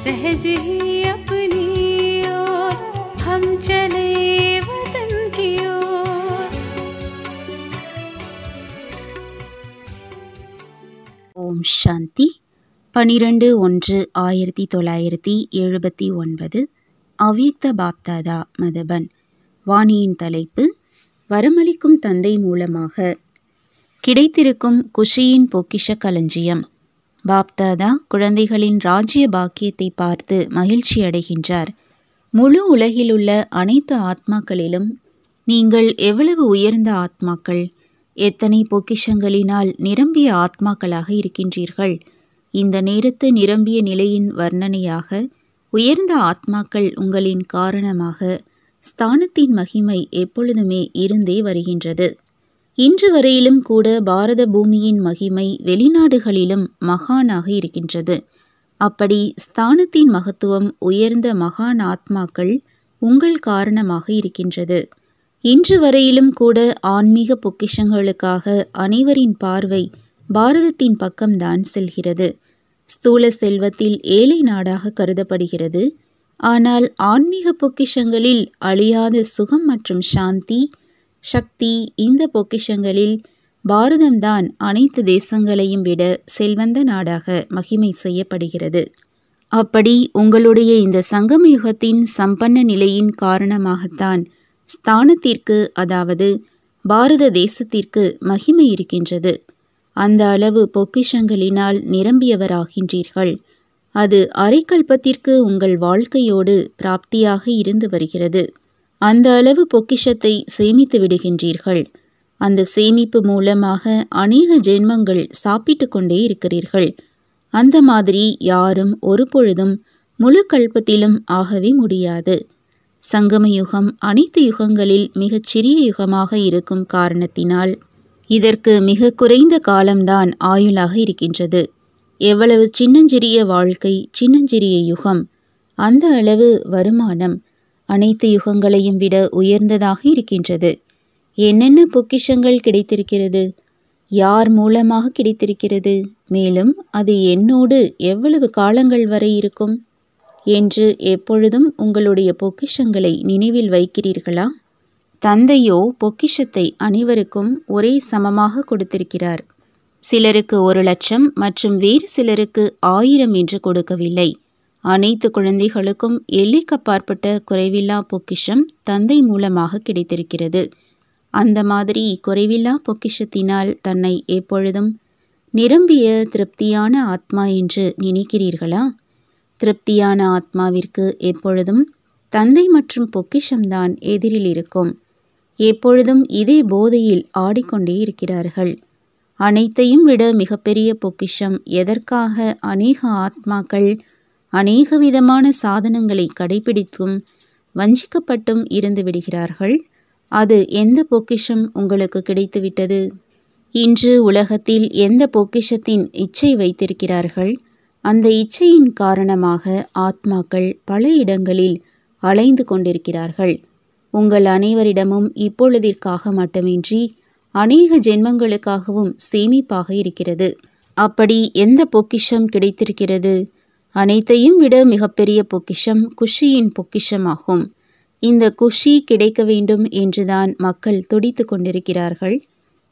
सहज ही अपनी ओर हम चले वतन की ओर। ஓம் சாந்தி 12-1-1979 அவ்யக்த பாப்தாதா மதபன். வாணியின் தலைப்பு: வரமளிக்கும் தந்தை மூலமாக கிடைத்திருக்கும் குஷியின் பொக்கிஷ களஞ்சியம். பாப்தாதா குழந்தைகளின் ராஜ்ய பாக்கியத்தை பார்த்து மகிழ்ச்சி அடைகின்றார். முழு உலகிலுள்ள அனைத்து ஆத்மாக்களிலும் நீங்கள் எவ்வளவு உயர்ந்த ஆத்மாக்கள், எத்தனை பொக்கிஷங்களினால் நிரம்பிய ஆத்மாக்களாக இருக்கின்றீர்கள். இந்த நேரத்து நிரம்பிய நிலையின் வர்ணனையாக உயர்ந்த ஆத்மாக்கள் உங்களின் காரணமாக ஸ்தானத்தின் மகிமை எப்பொழுதுமே இருந்தே வருகின்றது. இன்று வரையிலும் கூட பாரத பூமியின் மகிமை வெளிநாடுகளிலும் மகானாக இருக்கின்றது. அப்படி ஸ்தானத்தின் மகத்துவம் உயர்ந்த மகான் ஆத்மாக்கள் உங்கள் காரணமாக இருக்கின்றது. இன்று வரையிலும் கூட ஆன்மீக பொக்கிஷங்களுக்காக அனைவரின் பார்வை பாரதத்தின் பக்கம்தான் செல்கிறது. ஸ்தூல செல்வத்தில் ஏழை நாடாக கருதப்படுகிறது. ஆனால் ஆன்மீக பொக்கிஷங்களில் அழியாத சுகம் மற்றும் சாந்தி, சக்தி, இந்த பொக்கிஷங்களில் பாரதம்தான் அனைத்து தேசங்களையும் விட செல்வந்த நாடாக மகிமை செய்யப்படுகிறது. அப்படி உங்களுடைய இந்த சங்கம யுகத்தின் சம்பன்ன நிலையின் காரணமாகத்தான் ஸ்தானத்திற்கு, அதாவது பாரத தேசத்திற்கு மகிமை இருக்கின்றது. அந்த அளவு பொக்கிஷங்களினால் நிரம்பியவராகின்றீர்கள். அது அரைக்கல்பத்திற்கு உங்கள் வாழ்க்கையோடு பிராப்தியாக இருந்து வருகிறது. அந்த அளவு பொக்கிஷத்தை சேமித்து விடுகின்றீர்கள். அந்த சேமிப்பு மூலமாக அநேக ஜென்மங்கள் சாப்பிட்டு கொண்டே இருக்கிறீர்கள். அந்த மாதிரி யாரும் ஒரு பொழுதும் முழு கல்பத்திலும் ஆகவே முடியாது. சங்கம யுகம் அனைத்து யுகங்களில் மிகச் சிறிய யுகமாக இருக்கும் காரணத்தினால் இதற்கு மிக குறைந்த காலம்தான் ஆயுளாக இருக்கின்றது. எவ்வளவு சின்னஞ்சிறிய வாழ்க்கை, சின்னஞ்சிறிய யுகம், அந்த அளவு வருமானம் அனைத்து யுகங்களையும் விட உயர்ந்ததாக இருக்கின்றது. என்னென்ன பொக்கிஷங்கள் கிடைத்திருக்கிறது, யார் மூலமாக கிடைத்திருக்கிறது, மேலும் அது என்னோடு எவ்வளவு காலங்கள் வரை இருக்கும் என்று எப்பொழுதும் உங்களுடைய பொக்கிஷங்களை நினைவில் வைக்கிறீர்களா? தந்தையோ பொக்கிஷத்தை அனைவருக்கும் ஒரே சமமாக கொடுத்திருக்கிறார். சிலருக்கு 1,00,000 மற்றும் வேறு சிலருக்கு 1000 என்று கொடுக்கவில்லை. அனைத்து குழந்தைகளுக்கும் எல்லைக்கப்பாற்பட்ட குறைவில்லா பொக்கிஷம் தந்தை மூலமாக கிடைத்திருக்கிறது. அந்த மாதிரி குறைவில்லா பொக்கிஷத்தினால் தன்னை எப்பொழுதும் நிரம்பிய திருப்தியான ஆத்மா என்று நினைக்கிறீர்களா? திருப்தியான ஆத்மாவிற்கு எப்பொழுதும் தந்தை மற்றும் பொக்கிஷம்தான் எதிரில் இருக்கும். எப்பொழுதும் இதே போதையில் ஆடிக்கொண்டே இருக்கிறார்கள். அனைத்தையும் விட மிகப்பெரிய பொக்கிஷம் எதற்காக அநேக ஆத்மாக்கள் அநேக விதமான சாதனங்களை கடைபிடித்தும் வஞ்சிக்கப்பட்டும் இருந்து விடுகிறார்கள். அது எந்த பொக்கிஷம் உங்களுக்கு கிடைத்துவிட்டது? இன்று உலகத்தில் எந்த பொக்கிஷத்தின் இச்சை வைத்திருக்கிறார்கள்? அந்த இச்சையின் காரணமாக ஆத்மாக்கள் பல இடங்களில் அலைந்து கொண்டிருக்கிறார்கள். உங்கள் அனைவரிடமும் இப்பொழுதிற்காக மட்டுமின்றி அநேக ஜென்மங்களுக்காகவும் சேமிப்பாக இருக்கிறது. அப்படி எந்த பொக்கிஷம் கிடைத்திருக்கிறது? அனைத்தையும் விட மிகப்பெரிய பொக்கிஷம் குஷியின் பொக்கிஷமாகும். இந்த குஷி கிடைக்க வேண்டும் என்றுதான் மக்கள் துடித்து கொண்டிருக்கிறார்கள்.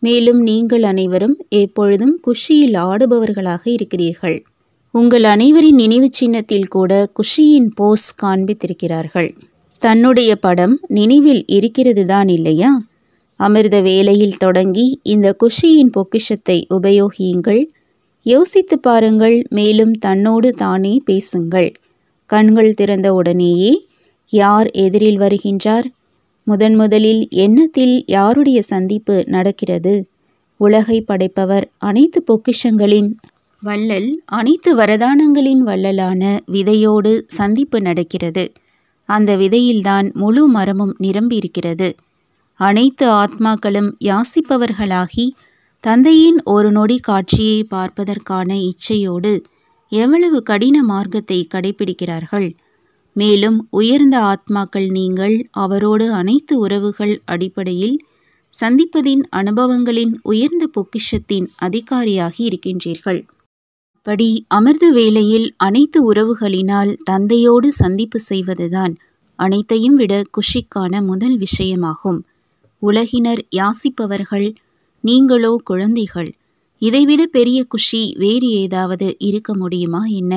மேலும் நீங்கள் அனைவரும் எப்பொழுதும் குஷியில் ஆடுபவர்களாக இருக்கிறீர்கள். உங்கள் அனைவரின் நினைவு சின்னத்தில் கூட குஷியின் போஸ் காண்பித்திருக்கிறார்கள். தன்னுடைய படம் நினைவில் இருக்கிறது தான் இல்லையா? அமிர்த வேளையில் தொடங்கி இந்த குஷியின் பொக்கிஷத்தை உபயோகியுங்கள். யோசித்து பாருங்கள். மேலும் தன்னோடு தானே பேசுங்கள். கண்கள் திறந்த உடனேயே யார் எதிரில் வருகின்றார்? முதலில் எண்ணத்தில் யாருடைய சந்திப்பு நடக்கிறது? உலகை படைப்பவர், அனைத்து பொக்கிஷங்களின் வள்ளல், அனைத்து வரதானங்களின் வள்ளலான விதையோடு சந்திப்பு நடக்கிறது. அந்த விதையில்தான் முழு மரமும் நிரம்பியிருக்கிறது. அனைத்து ஆத்மாக்களும் யாசிப்பவர்களாகி தந்தையின் ஒரு நொடி காட்சியை பார்ப்பதற்கான இச்சையோடு எவ்வளவு கடின மார்க்கத்தை கடைபிடிக்கிறார்கள். மேலும் உயர்ந்த ஆத்மாக்கள் நீங்கள் அவரோடு அனைத்து உறவுகள் அடிப்படையில் சந்திப்பதின் அனுபவங்களின் உயர்ந்த பொக்கிஷத்தின் அதிகாரியாகி இருக்கின்றீர்கள். படி அமிர்த வேளையில் அனைத்து உறவுகளினால் தந்தையோடு சந்திப்பு செய்வதுதான் அனைத்தையும் விட குஷிக்கான முதல் விஷயமாகும். உலகினர் யாசிப்பவர்கள், நீங்களோ குழந்தைகள். இதைவிட பெரிய குஷி வேறு ஏதாவது இருக்க முடியுமா என்ன?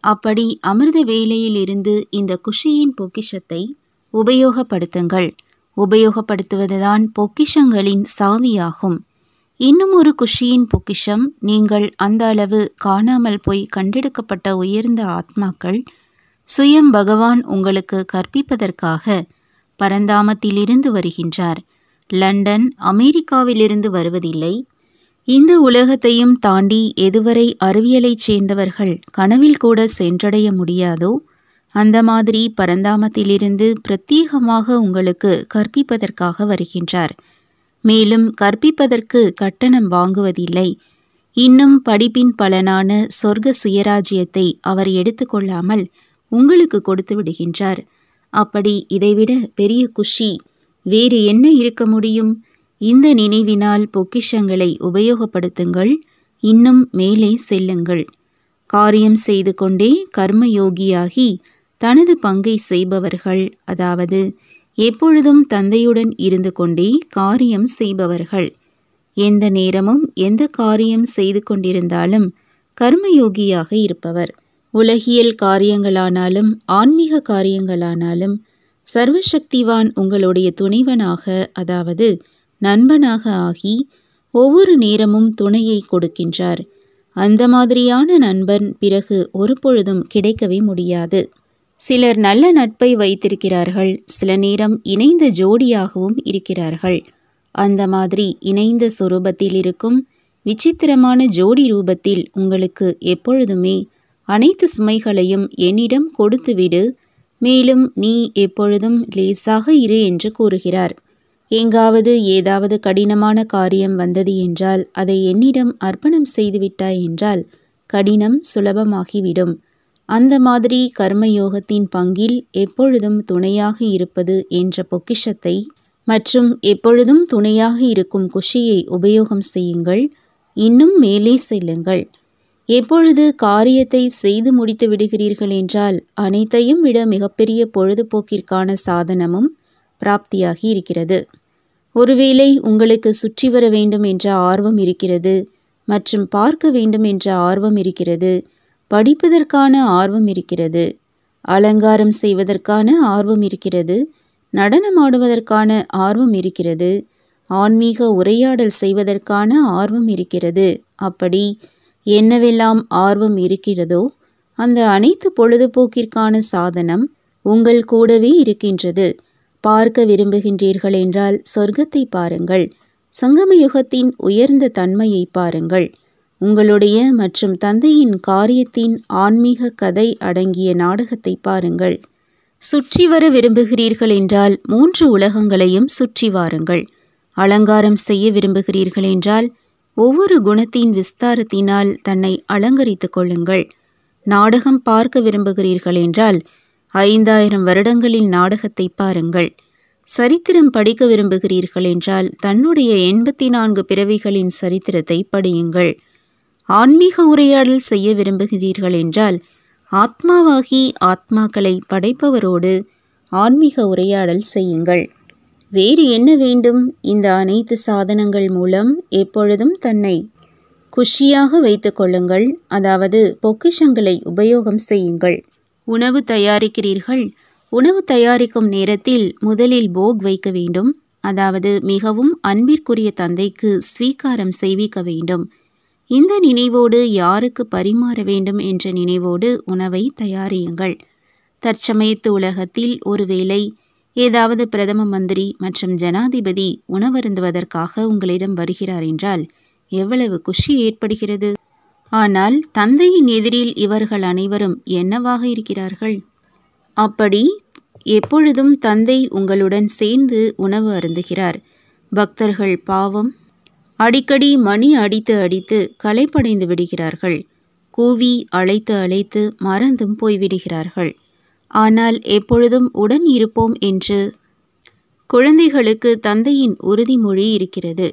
அப்படி அமிர்த வேளையில் இருந்து இந்த குஷியின் பொக்கிஷத்தை உபயோகப்படுத்துங்கள். உபயோகப்படுத்துவதுதான் பொக்கிஷங்களின் சாவியாகும். இன்னும் ஒரு குஷியின் பொக்கிஷம், நீங்கள் அந்த அளவு காணாமல் போய் கண்டெடுக்கப்பட்ட உயர்ந்த ஆத்மாக்கள். சுயம் பகவான் உங்களுக்கு கற்பிப்பதற்காக பரந்தாமத்திலிருந்து வருகின்றார். லண்டன், அமெரிக்காவிலிருந்து வருவதில்லை. இந்த உலகத்தையும் தாண்டி எதுவரை அறிவியலைச் சேர்ந்தவர்கள் கனவில் கூட சென்றடைய முடியாதோ அந்த மாதிரி பரந்தாமத்திலிருந்து பிரத்யேகமாக உங்களுக்கு கற்பிப்பதற்காக வருகின்றார். மேலும் கற்பிப்பதற்கு கட்டணம் வாங்குவதில்லை. இன்னும் படிப்பின் பலனான சொர்க்க சுயராஜ்யத்தை அவர் எடுத்துக்கொள்ளாமல் உங்களுக்கு கொடுத்து விடுகின்றார். அப்படி இதைவிட பெரிய குஷி வேறு என்ன இருக்க முடியும்? இந்த நினைவினால் பொக்கிஷங்களை உபயோகப்படுத்துங்கள். இன்னும் மேலே செல்லுங்கள். காரியம் செய்து கொண்டே கர்மயோகியாகி தனது பங்கை செய்பவர்கள், அதாவது எப்பொழுதும் தந்தையுடன் இருந்து கொண்டே காரியம் செய்பவர்கள். எந்த நேரமும் எந்த காரியம் செய்து கொண்டிருந்தாலும் கர்மயோகியாக இருப்பவர். உலகியல் காரியங்களானாலும் ஆன்மீக காரியங்களானாலும் சர்வசக்திவான் உங்களுடைய துணைவனாக, அதாவது நண்பனாக ஆகி ஒவ்வொரு நேரமும் துணையை கொடுக்கின்றார். அந்த மாதிரியான நண்பன் பிறகு ஒருபொழுதும் கிடைக்கவே முடியாது. சிலர் நல்ல நட்பை வைத்திருக்கிறார்கள். சில நேரம் இணைந்த ஜோடியாகவும் இருக்கிறார்கள். அந்த மாதிரி இணைந்த சொரூபத்தில் இருக்கும் விசித்திரமான ஜோடி ரூபத்தில் உங்களுக்கு எப்பொழுதுமே அனைத்து சுமைகளையும் என்னிடம் கொடுத்துவிடு, மேலும் நீ எப்பொழுதும் லேசாக இரு என்று கூறுகிறார். எங்காவது ஏதாவது கடினமான காரியம் வந்தது என்றால் அதை என்னிடம் அர்ப்பணம் செய்துவிட்டாய் என்றால் கடினம் சுலபமாகிவிடும். அந்த மாதிரி கர்மயோகத்தின் பங்கில் எப்பொழுதும் துணையாக இருப்பது என்ற பொக்கிஷத்தை மற்றும் எப்பொழுதும் துணையாக இருக்கும் குஷியை உபயோகம் செய்யுங்கள். இன்னும் மேலே செல்லுங்கள். எப்பொழுது காரியத்தை செய்து முடித்து விடுகிறீர்கள் என்றால் அனைத்தையும் விட மிகப்பெரிய பொழுதுபோக்கிற்கான சாதனமும் பிராப்தியாகி இருக்கிறது. ஒருவேளை உங்களுக்கு சுற்றி வர வேண்டும் என்ற ஆர்வம் இருக்கிறது, மற்றும் பார்க்க வேண்டும் என்ற ஆர்வம் இருக்கிறது, படிப்பதற்கான ஆர்வம் இருக்கிறது, அலங்காரம் செய்வதற்கான ஆர்வம் இருக்கிறது, நடனமாடுவதற்கான ஆர்வம் இருக்கிறது, ஆன்மீக உரையாடல் செய்வதற்கான ஆர்வம் இருக்கிறது. அப்படி என்னவெல்லாம் ஆர்வம் இருக்கிறதோ அந்த அனைத்து பொழுதுபோக்கிற்கான சாதனம் உங்கள் கூடவே இருக்கின்றது. பார்க்க விரும்புகின்றீர்கள் என்றால் சொர்க்கத்தை பாருங்கள். சங்கமயுகத்தின் உயர்ந்த தன்மையை பாருங்கள். உங்களுடைய மற்றும் தந்தையின் காரியத்தின் ஆன்மீக கதை அடங்கிய நாடகத்தை பாருங்கள். சுற்றி வர விரும்புகிறீர்கள் என்றால் 3 உலகங்களையும் சுற்றி வாருங்கள். அலங்காரம் செய்ய விரும்புகிறீர்கள் என்றால் ஒவ்வொரு குணத்தின் விஸ்தாரத்தினால் தன்னை அலங்கரித்து கொள்ளுங்கள். நாடகம் பார்க்க விரும்புகிறீர்கள் என்றால் 5000 வருடங்களின் நாடகத்தை பாருங்கள். சரித்திரம் படிக்க விரும்புகிறீர்கள் என்றால் தன்னுடைய 84 பிறவிகளின் சரித்திரத்தை படியுங்கள். ஆன்மீக உரையாடல் செய்ய விரும்புகிறீர்கள் என்றால் ஆத்மாவாகி ஆத்மாக்களை படைப்பவரோடு ஆன்மீக உரையாடல் செய்யுங்கள். வேறு என்ன வேண்டும்? இந்த அனைத்து சாதனங்கள் மூலம் எப்பொழுதும் தன்னை குஷியாக வைத்து கொள்ளுங்கள். அதாவது பொக்கிஷங்களை உபயோகம் செய்யுங்கள். உணவு தயாரிக்கிறீர்கள். உணவு தயாரிக்கும் நேரத்தில் முதலில் போக் வைக்க வேண்டும். அதாவது மிகவும் அன்பிற்குரிய தந்தைக்கு ஸ்வீகாரம் செய்விக்க வேண்டும். இந்த நினைவோடு யாருக்கு பரிமாற வேண்டும் என்ற நினைவோடு உணவை தயாரியுங்கள். தற்சமயத்து உலகத்தில் ஒருவேளை ஏதாவது பிரதம மந்திரி மற்றும் ஜனாதிபதி உணவருந்துவதற்காக உங்களிடம் வருகிறார் என்றால் எவ்வளவு குஷி ஏற்படுகிறது. ஆனால் தந்தையின் எதிரில் இவர்கள் அனைவரும் என்னவாக இருக்கிறார்கள்? அப்படி எப்பொழுதும் தந்தை உங்களுடன் சேர்ந்து உணவு அருந்துகிறார். பக்தர்கள் பாவம் அடிக்கடி மணி அடித்து அடித்து களைப்படைந்து விடுகிறார்கள். கூவி அழைத்து அழைத்து மறந்தும் போய்விடுகிறார்கள். ஆனால் எப்பொழுதும் உடன் இருப்போம் என்று குழந்தைகளுக்கு தந்தையின் உறுதிமொழி இருக்கிறது.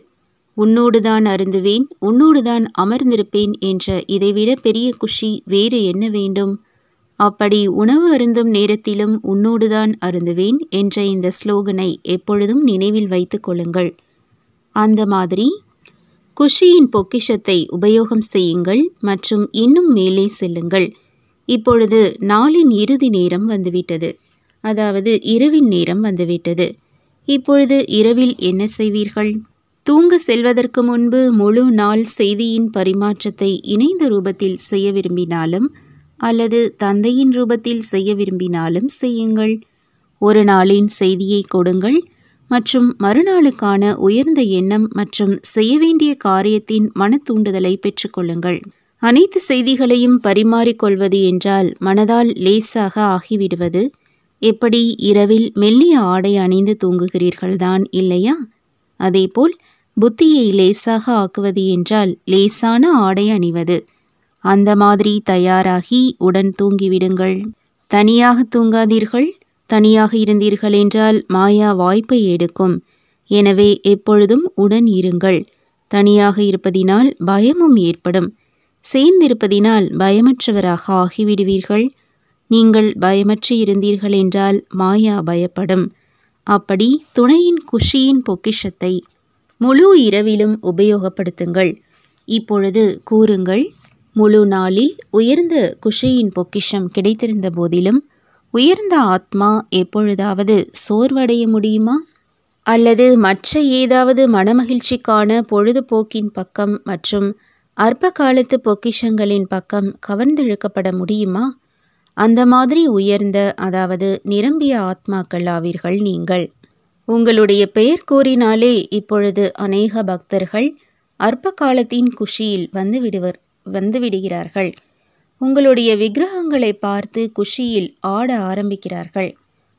உன்னோடுதான் அருந்துவேன், உன்னோடுதான் அமர்ந்திருப்பேன் என்ற இதைவிட பெரிய குஷி வேறு என்ன வேண்டும்? அப்படி உணவு அருந்தும் நேரத்திலும் உன்னோடுதான் அருந்துவேன் என்ற இந்த ஸ்லோகனை எப்பொழுதும் நினைவில் வைத்து கொள்ளுங்கள். அந்த மாதிரி குஷியின் பொக்கிஷத்தை உபயோகம் செய்யுங்கள் மற்றும் இன்னும் மேலே செல்லுங்கள். இப்பொழுது நாளின் இறுதி நேரம் வந்துவிட்டது, அதாவது இரவின் நேரம் வந்துவிட்டது. இப்பொழுது இரவில் என்ன செய்வீர்கள்? தூங்க செல்வதற்கு முன்பு முழு நாள் செய்தியின் பரிமாற்றத்தை இணைந்த ரூபத்தில் செய்ய விரும்பினாலும் அல்லது தந்தையின் ரூபத்தில் செய்ய விரும்பினாலும் செய்யுங்கள். ஒரு நாளின் செய்தியை கொடுங்கள் மற்றும் மறுநாளுக்கான உயர்ந்த எண்ணம் மற்றும் செய்ய வேண்டிய காரியத்தின் மன தூண்டுதலை பெற்றுக்கொள்ளுங்கள். அனைத்து செய்திகளையும் பரிமாறிக்கொள்வது என்றால் மனதால் லேசாக ஆகிவிடுவது. எப்படி இரவில் மெல்லிய ஆடை அணிந்து தூங்குகிறீர்கள்தான் இல்லையா? அதேபோல் புத்தியை லேசாக ஆக்குவது என்றால் லேசான ஆடை அணிவது. அந்த மாதிரி தயாராகி உடன் தூங்கிவிடுங்கள். தனியாக தூங்காதீர்கள். தனியாக இருந்தீர்கள் என்றால் மாயா வாய்ப்பை எடுக்கும். எனவே எப்பொழுதும் உடன் இருங்கள். தனியாக இருப்பதினால் பயமும் ஏற்படும். சேர்ந்திருப்பதினால் பயமற்றவராக ஆகிவிடுவீர்கள். நீங்கள் பயமற்று இருந்தீர்கள் என்றால் மாயா பயப்படும். அப்படி துணையின் குஷியின் பொக்கிஷத்தை முழு இரவிலும் உபயோகப்படுத்துங்கள். இப்பொழுது கூறுங்கள், முழு நாளில் உயர்ந்த குஷியின் பொக்கிஷம் கிடைத்திருந்த போதிலும் உயர்ந்த ஆத்மா எப்பொழுதாவது சோர்வடைய முடியுமா? அல்லது மற்ற ஏதாவது மனமகிழ்ச்சிக்கான பொழுதுபோக்கின் பக்கம் மற்றும் அற்ப காலத்து பொக்கிஷங்களின் பக்கம் கவர்ந்திழுக்கப்பட முடியுமா? அந்த மாதிரி உயர்ந்த, அதாவது நிரம்பிய ஆத்மாக்கள் ஆவீர்கள் நீங்கள். உங்களுடைய பெயர் கூறினாலே இப்பொழுது அநேக பக்தர்கள் அற்ப காலத்தின் குஷியில் வந்துவிடுகிறார்கள். உங்களுடைய விக்கிரகங்களை பார்த்து குஷியில் ஆட ஆரம்பிக்கிறார்கள்.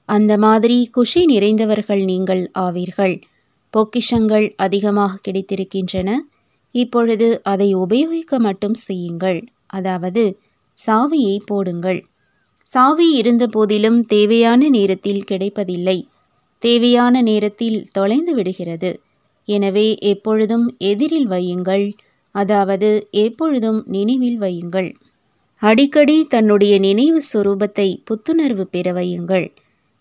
அந்த மாதிரி குஷி நிறைந்தவர்கள் நீங்கள் ஆவீர்கள். பொக்கிஷங்கள் அதிகமாக கிடைத்திருக்கின்றன. இப்பொழுது அதை உபயோகிக்க மட்டும் செய்யுங்கள். அதாவது சாவியை போடுங்கள். சாவி இருந்த போதிலும் தேவையான நேரத்தில் கிடைப்பதில்லை. தேவையான நேரத்தில் தொலைந்து விடுகிறது. எனவே எப்பொழுதும் எதிரில் வையுங்கள். அதாவது எப்பொழுதும் நினைவில் வையுங்கள். அடிக்கடி தன்னுடைய நினைவு சொரூபத்தை புத்துணர்வு பெற வையுங்கள்.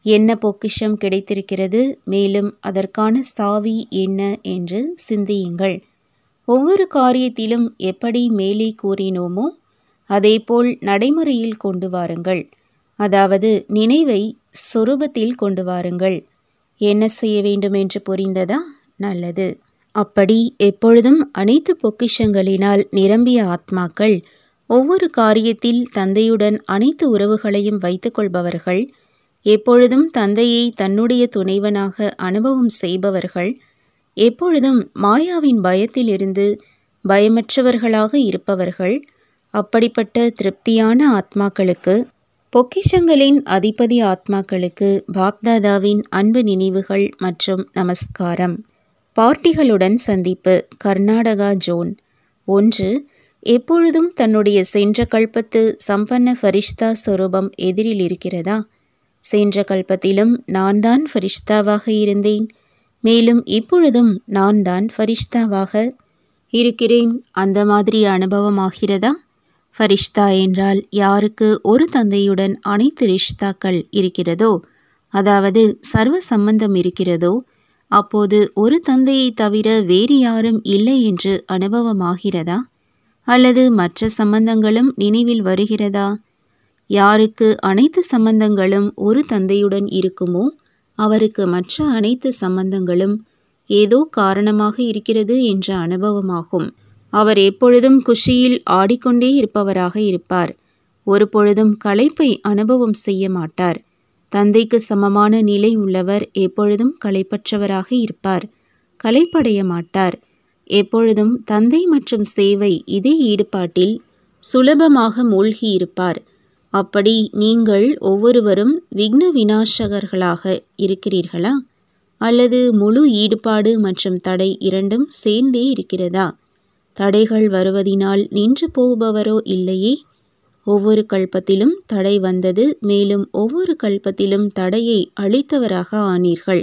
என்ன பொக்கிஷம் கிடைத்திருக்கிறது, மேலும் அதற்கான சாவி என்ன என்று சிந்தியுங்கள். ஒவ்வொரு காரியத்திலும் எப்படி மேலே கூறினோமோ அதேபோல் நடைமுறையில் கொண்டு வாருங்கள். அதாவது நினைவை சொரூபத்தில் கொண்டு வாருங்கள். என்ன செய்ய வேண்டும் என்று புரிந்ததா? நல்லது. அப்படி எப்பொழுதும் அனைத்து பொக்கிஷங்களினால் நிரம்பிய ஆத்மாக்கள், ஒவ்வொரு காரியத்தில் தந்தையுடன் அனைத்து உறவுகளையும் வைத்துக்கொள்பவர்கள், எப்பொழுதும் தந்தையை தன்னுடைய துணைவனாக அனுபவம் செய்பவர்கள், எப்பொழுதும் மாயாவின் பயத்திலிருந்து பயமற்றவர்களாக இருப்பவர்கள், அப்படிப்பட்ட திருப்தியான ஆத்மாக்களுக்கு, பொக்கிஷங்களின் அதிபதி ஆத்மாக்களுக்கு பாப்தாதாவின் அன்பு நினைவுகள் மற்றும் நமஸ்காரம். பார்ட்டிகளுடன் சந்திப்பு. கர்நாடகா ஜோன் 1. எப்பொழுதும் தன்னுடைய சென்ற கல்பத்து சம்பன்ன ஃபரிஷ்தா சொரூபம் எதிரில் இருக்கிறதா? சென்ற கல்பத்திலும் நான் தான் ஃபரிஷ்தாவாக இருந்தேன். மேலும் இப்பொழுதும் நான் தான் ஃபரிஷ்தாவாக இருக்கிறேன். அந்த மாதிரி அனுபவம் ஆகிறதா? ஃபரிஷ்தா என்றால் யாருக்கு ஒரு தந்தையுடன் அனைத்து ரிஷ்தாக்கள் இருக்கிறதோ, அதாவது சர்வ சம்பந்தம் இருக்கிறதோ, அப்போது ஒரு தந்தையை தவிர வேறு யாரும் இல்லை என்று அனுபவமாகிறதா? அல்லது மற்ற சம்பந்தங்களும் நினைவில் வருகிறதா? யாருக்கு அனைத்து சம்பந்தங்களும் ஒரு தந்தையுடன் இருக்குமோ அவருக்கு மற்ற அனைத்து சம்பந்தங்களும் ஏதோ காரணமாக இருக்கிறது என்ற அனுபவமாகும். அவர் எப்பொழுதும் குஷியில் ஆடிக்கொண்டே இருப்பவராக இருப்பார். ஒரு பொழுதும் களைப்பை அனுபவம் செய்ய மாட்டார். தந்தைக்கு சமமான நிலை உள்ளவர் எப்பொழுதும் களைப்பற்றவராக இருப்பார், களைப்படைய மாட்டார். எப்பொழுதும் தந்தை மற்றும் சேவை இதே ஈடுபாட்டில் சுலபமாக மூழ்கி இருப்பார். அப்படி நீங்கள் ஒவ்வொருவரும் விக்ன விநாசகர்களாக இருக்கிறீர்களா? அல்லது முழு ஈடுபாடு மற்றும் தடை இரண்டும் சேர்ந்தே இருக்கிறதா? தடைகள் வருவதினால் நின்று போபவரோ இல்லையே. ஒவ்வொரு கல்பத்திலும் தடை வந்தது, மேலும் ஒவ்வொரு கல்பத்திலும் தடையை அழித்தவராக ஆனீர்கள்.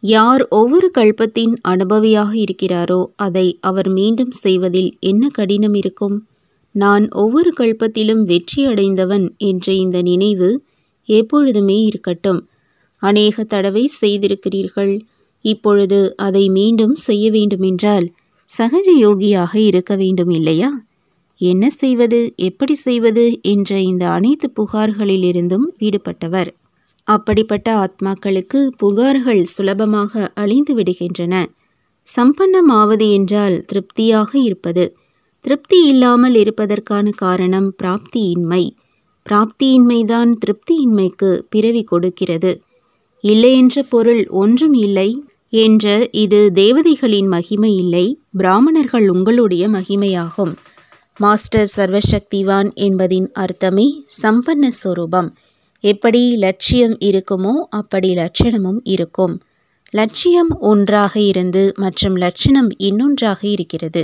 யார் ஒவ்வொரு கல்பத்தின் அனுபவியாக இருக்கிறாரோ அதை அவர் மீண்டும் செய்வதில் என்ன கடினம் இருக்கும்? நான் ஒவ்வொரு கல்பத்திலும் வெற்றி அடைந்தவன் என்ற இந்த நினைவு எப்பொழுதுமே இருக்கட்டும். அநேக தடவை செய்திருக்கிறீர்கள். இப்பொழுது அதை மீண்டும் செய்ய வேண்டுமென்றால் சகஜ யோகியாக இருக்க வேண்டும் இல்லையா? என்ன செய்வது, எப்படி செய்வது என்ற இந்த அனைத்து புகார்களிலிருந்தும் விடுபட்டவர். அப்படிப்பட்ட ஆத்மாக்களுக்கு புகார்கள் சுலபமாக அழிந்து விடுகின்றன. சம்பன்னமாவது என்றால் திருப்தியாக இருப்பது. திருப்தி இல்லாமல் இருப்பதற்கான காரணம் பிராப்தியின்மை. பிராப்தியின்மைதான் திருப்தியின்மைக்கு பிறவி கொடுக்கிறது. இல்லை என்ற பொருள் ஒன்றும் இல்லை என்ற இது தேவதைகளின் மகிமை இல்லை, பிராமணர்கள் உங்களுடைய மகிமையாகும். மாஸ்டர் சர்வசக்திவான் என்பதின் அர்த்தமே சம்பன்ன சொரூபம். எப்படி லட்சியம் இருக்குமோ அப்படி லட்சணமும் இருக்கும். லட்சியம் ஒன்றாக இருந்து மற்றும் லட்சணம் இன்னொன்றாக இருக்கிறது.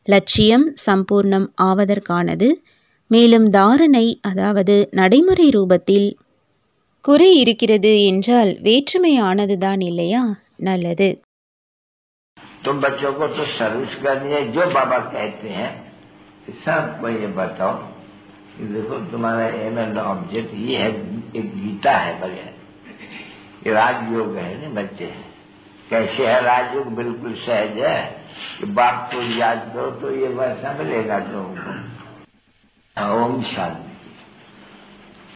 லட்சியம் சம்பூர்ணம் ஆவதற்கானது, மேலும் தாரணை அதாவது நடைமுறை ரூபத்தில் குறை இருக்கிறது என்றால் வேற்றுமையானதுதான் இல்லையா? நல்லது. तुम बच्चों को तो सर्विस करनी है, जो बाबा कहते हैं सबको ये बताओ कि देखो तुम्हारा एम एंड ऑब्जेक्ट ये है, एक गीता है बगैर, ये राजयोग है ना बच्चे। कैसे है राजयोग? बिल्कुल सहज है कि बाप को याद करो तो ये वैसा मिलेगा तुमको। ओम शांति।